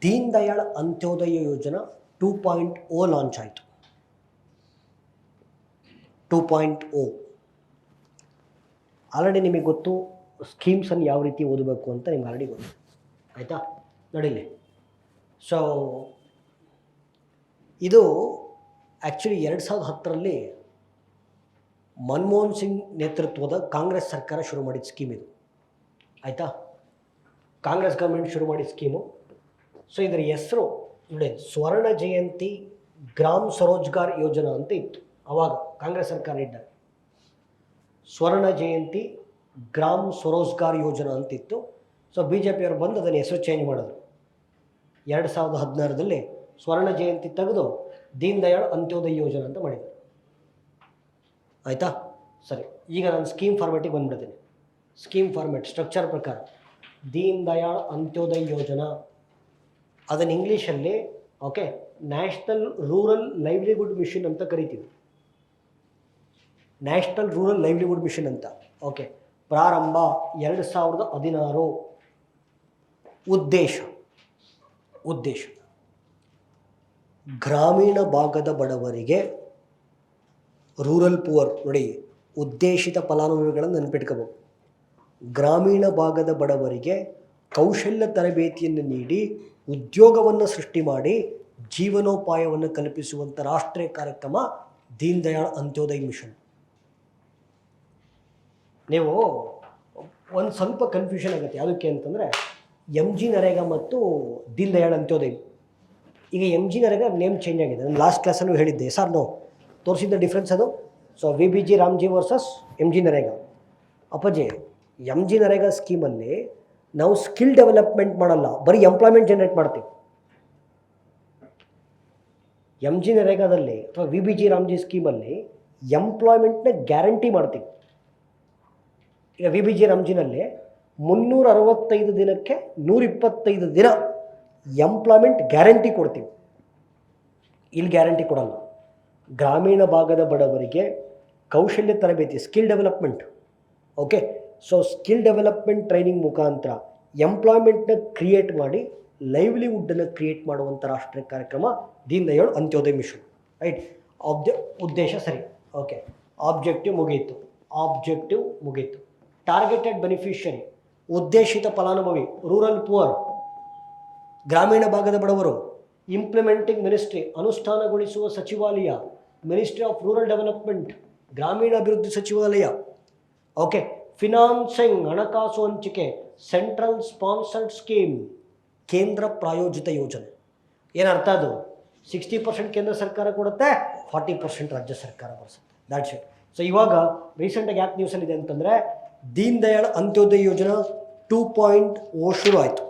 ದೀನ್ ದಯಾಳ್ ಅಂತ್ಯೋದಯ ಯೋಜನಾ 2.0 launch ಆಯಿತು. 2.0 already ನಿಮಗೆ ಗೊತ್ತು, ಸ್ಕೀಮ್ಸನ್ನು ಯಾವ ರೀತಿ ಓದಬೇಕು ಅಂತ ನಿಮ್ಗೆ ಆಲ್ರೆಡಿ ಗೊತ್ತು, ಆಯಿತಾ? ನೋಡಿಲ್ಲಿ. ಸೊ ಇದು ಆ್ಯಕ್ಚುಲಿ 2010ರಲ್ಲಿ ಮನಮೋಹನ್ ಸಿಂಗ್ ನೇತೃತ್ವದ ಕಾಂಗ್ರೆಸ್ ಸರ್ಕಾರ ಶುರು ಮಾಡಿದ ಸ್ಕೀಮ್ ಇದು, ಆಯಿತಾ? ಕಾಂಗ್ರೆಸ್ ಗೌರ್ಮೆಂಟ್ ಶುರು ಮಾಡಿದ ಸ್ಕೀಮು. ಸೊ ಇದರ ಹೆಸರು ನೋಡಿ, ಸ್ವರ್ಣ ಜಯಂತಿ ಗ್ರಾಮ್ ಸ್ವರೋಜ್ಗಾರ್ ಯೋಜನಾ ಅಂತ ಇತ್ತು. ಆವಾಗ ಕಾಂಗ್ರೆಸ್ ಸರ್ಕಾರ ಇದ್ದಾಗ ಸ್ವರ್ಣ ಜಯಂತಿ ಗ್ರಾಮ್ ಸ್ವರೋಜ್ಗಾರ್ ಯೋಜನಾ ಅಂತಿತ್ತು. ಸೊ ಬಿ ಜೆ ಪಿಯವರು ಬಂದು ಅದನ್ನು ಹೆಸರು ಚೇಂಜ್ ಮಾಡಿದ್ರು. 2016ರಲ್ಲಿ ಸ್ವರ್ಣ ಜಯಂತಿ ತೆಗೆದು ದೀನ್ ದಯಾಳ್ ಅಂತ್ಯೋದಯ ಯೋಜನಾ ಅಂತ ಮಾಡಿದರು, ಆಯಿತಾ? ಸರಿ, ಈಗ ನಾನು ಸ್ಕೀಮ್ ಫಾರ್ಮ್ಯಾಟಿಗೆ ಬಂದುಬಿಡ್ತೀನಿ. ಸ್ಕೀಮ್ ಫಾರ್ಮ್ಯಾಟ್ ಸ್ಟ್ರಕ್ಚರ್ ಪ್ರಕಾರ ದೀನ್ ದಯಾಳ್ ಅಂತ್ಯೋದಯ ಯೋಜನಾ, ಅದನ್ನು ಇಂಗ್ಲೀಷಲ್ಲಿ okay national rural livelihood mission ಅಂತ ಕರಿತೀವಿ. ನ್ಯಾಷನಲ್ ರೂರಲ್ ಲೈವ್ಲಿಹುಡ್ ಮಿಷನ್ ಅಂತ. ಓಕೆ, ಪ್ರಾರಂಭ 2016. ಉದ್ದೇಶ ಗ್ರಾಮೀಣ ಭಾಗದ ಬಡವರಿಗೆ, ರೂರಲ್ ಪುವರ್ ನೋಡಿ, ಉದ್ದೇಶಿತ ಫಲಾನುಭವಿಗಳನ್ನು ನೆನಪಿಟ್ಕೋಬೇಕು. ಗ್ರಾಮೀಣ ಭಾಗದ ಬಡವರಿಗೆ ಕೌಶಲ್ಯ ತರಬೇತಿಯನ್ನು ನೀಡಿ ಉದ್ಯೋಗವನ್ನು ಸೃಷ್ಟಿ ಮಾಡಿ ಜೀವನೋಪಾಯವನ್ನು ಕಲ್ಪಿಸುವಂಥ ರಾಷ್ಟ್ರೀಯ ಕಾರ್ಯಕ್ರಮ ದೀನ್ ದಯಾಳ್ ಅಂತ್ಯೋದಯ ಮಿಷನ್. ನೀವು ಒಂದು ಸ್ವಲ್ಪ ಕನ್ಫ್ಯೂಷನ್ ಆಗುತ್ತೆ, ಯಾವುದಕ್ಕೆ ಅಂತಂದರೆ MG ನರೇಗಾ ಮತ್ತು ದೀನ್ ದಯಾಳ್ ಅಂತ್ಯೋದಯ. ಈಗ MG ನರೇಗಾ ನೇಮ್ ಚೇಂಜ್ ಆಗಿದೆ. ನಾನು ಲಾಸ್ಟ್ ಕ್ಲಾಸಲ್ಲೂ ಹೇಳಿದ್ದೆ ಸರ್, ನಾವು ತೋರಿಸಿದ್ದ ಡಿಫ್ರೆನ್ಸ್ ಅದು. So VBG Ramji versus MG NREGA. ಅಪ್ಪಾಜಿ, MG ನರೇಗಾ ಸ್ಕೀಮಲ್ಲಿ ನಾವು ಸ್ಕಿಲ್ ಡೆವಲಪ್ಮೆಂಟ್ ಮಾಡಲ್ಲ, ಬರೀ ಎಂಪ್ಲಾಯ್ಮೆಂಟ್ ಜನರೇಟ್ ಮಾಡ್ತೀವಿ. MG ನರೇಗಾದಲ್ಲಿ ಅಥವಾ VBG ರಾಮ್ಜಿ ಸ್ಕೀಮಲ್ಲಿ ಎಂಪ್ಲಾಯ್ಮೆಂಟ್ನ ಗ್ಯಾರಂಟಿ ಮಾಡ್ತೀವಿ. ಈಗ VBG ರಾಮ್ಜಿನಲ್ಲಿ 365 ದಿನಕ್ಕೆ 125 ದಿನ ಎಂಪ್ಲಾಯ್ಮೆಂಟ್ ಗ್ಯಾರಂಟಿ ಕೊಡ್ತೀವಿ. ಇಲ್ಲಿ ಗ್ಯಾರಂಟಿ ಕೊಡಲ್ಲ. ಗ್ರಾಮೀಣ ಭಾಗದ ಬಡವರಿಗೆ ಕೌಶಲ್ಯ ತರಬೇತಿ, skill development. Okay, so skill development training ಮುಖಾಂತರ ಎಂಪ್ಲಾಯ್ಮೆಂಟ್ನ ಕ್ರಿಯೇಟ್ ಮಾಡಿ ಲೈವ್ಲಿಹುಡ್ಡನ್ನು ಕ್ರಿಯೇಟ್ ಮಾಡುವಂಥ ರಾಷ್ಟ್ರೀಯ ಕಾರ್ಯಕ್ರಮ ದೀನ್ ದಯಾಳ್ ಅಂತ್ಯೋದಯ ಮಿಷನ್, ರೈಟ್? ಉದ್ದೇಶ ಸರಿ, ಓಕೆ. ಆಬ್ಜೆಕ್ಟಿವ್ ಮುಗೀತು. ಟಾರ್ಗೆಟೆಡ್ ಬೆನಿಫಿಷರಿ, ಉದ್ದೇಶಿತ ಫಲಾನುಭವಿ, ರೂರಲ್ ಪುವರ್, ಗ್ರಾಮೀಣ ಭಾಗದ ಬಡವರು. ಇಂಪ್ಲಿಮೆಂಟಿಂಗ್ ಮಿನಿಸ್ಟ್ರಿ, ಅನುಷ್ಠಾನಗೊಳಿಸುವ ಸಚಿವಾಲಯ, ಮಿನಿಸ್ಟ್ರಿ ಆಫ್ ರೂರಲ್ ಡೆವಲಪ್ಮೆಂಟ್, ಗ್ರಾಮೀಣಾಭಿವೃದ್ಧಿ ಸಚಿವಾಲಯ. ಓಕೆ, ಫಿನಾನ್ಸಿಂಗ್, ಹಣಕಾಸು ಹಂಚಿಕೆ, ಸೆಂಟ್ರಲ್ ಸ್ಪಾನ್ಸರ್ಡ್ ಸ್ಕೀಮ್, ಕೇಂದ್ರ ಪ್ರಾಯೋಜಿತ ಯೋಜನೆ. ಏನರ್ಥ ಅದು? 60% ಕೇಂದ್ರ ಸರ್ಕಾರ ಕೊಡುತ್ತೆ, 40% ರಾಜ್ಯ ಸರ್ಕಾರ ಬರೆಸುತ್ತೆ. That's it. ಸೊ ಇವಾಗ ರೀಸೆಂಟಾಗಿ ಯಾಕೆ ನ್ಯೂಸಲ್ಲಿದೆ ಅಂತಂದರೆ ದೀನ್ ದಯಾಳ್ ಅಂತ್ಯೋದಯ ಯೋಜನಾ 2.0 ಶುರು ಆಯಿತು.